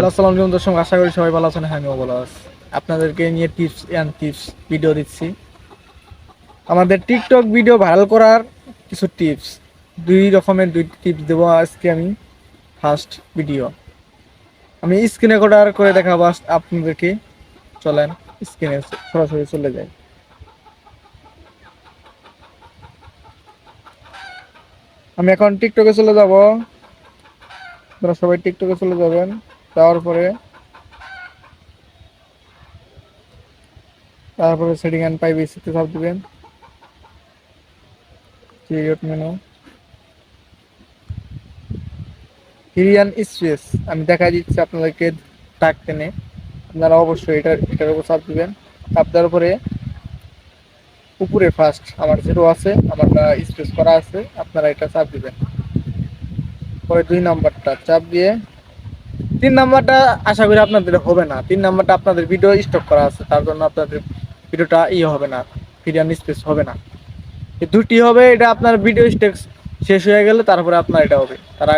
Hello, আসসালামু আলাইকুম দর্শক, আশা করি সবাই ভালো আছেন। হ্যাঁ, আমিও ভালো আছি। আপনাদেরকে নিয়ে টিপস ভিডিও দিচ্ছি। আমাদের টিকটক ভিডিও ভাইরাল করার কিছু টিপস, দুই টিপস দেবো আজকে আমি। ফার্স্ট ভিডিও আমি স্ক্রিন রেকর্ডার করে দেখাবো আপনাদেরকে। চলেন স্ক্রিনে সরাসরি চলে যাই। আমি এখন টিকটকে চলে যাব। আপনারা সবাই টিকটকে চলে যাবেন। যাওয়ার পরে তারপরে সেটিং অ্যান্ড প্রাইভেসিতে চাপ দিবেন। ক্রিয়েট মেনু, হিরিয়ান স্পেস আমি দেখা দিচ্ছি আপনাদেরকে টাক টেনে। আপনারা অবশ্যই এটার উপর চাপ দিবেন। চাপ দেওয়ার পরে উপরে ফার্স্ট আমার জিরো আছে, আমারটা স্পেস করা আছে, আপনারা এটা চাপ দিবেন। পরে 2 নাম্বারটা চাপ দিয়ে 3 নাম্বারটা আশা করি আপনাদের হবে না। 3 নাম্বারটা আপনাদের ভিডিও স্টক করা আছে, তার জন্য আপনাদের ভিডিওটা হবে না, হিরিয়ান স্পেস হবে না। এই দুটি হবে, এটা আপনার ভিডিও স্টক শেষ হয়ে গেলে তারপরে আপনার এটা হবে,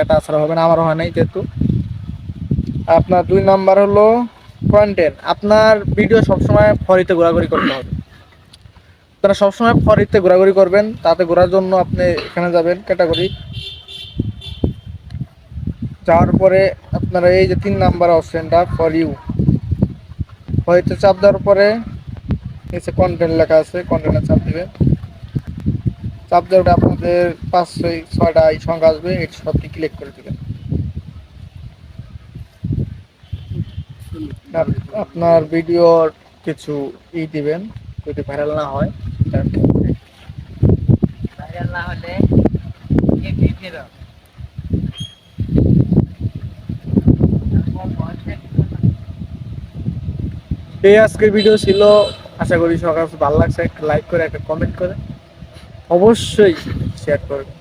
তাছাড়া হবে না। আমারও হয় নাই যেহেতু। আপনার 2 নাম্বার হলো কন্টেন্ট। আপনার ভিডিও সবসময় ফরিতে ঘোরাঘুরি করতে হবে। আপনারা সবসময় ফরিতে ঘোরাঘুরি করবেন। তাতে ঘোরার জন্য আপনি এখানে যাবেন ক্যাটাগরি। যাওয়ার পরে আপনারা এই যে 3 নাম্বার অপশনটা ফর ইউ, ফরিতে চাপ দেওয়ার পরে নিচে কন্টেন্ট লেখা আছে, কন্টেন্টে চাপ দিবেন। চাপ দেওয়ার আপনাদের 5-6টা এই সংখ্যা আসবে, এই সবটি ক্লিক করে দেবেন। আপনার ভিডিওর কিছু দিবেন, যদি ভাইরাল না হয়। ভাইরাল না হলে এই আজকের ভিডিও ছিল। আশা করি সবার কাছে ভালো লাগছে। একটা লাইক করে, একটা কমেন্ট করে, অবশ্যই শেয়ার করবেন।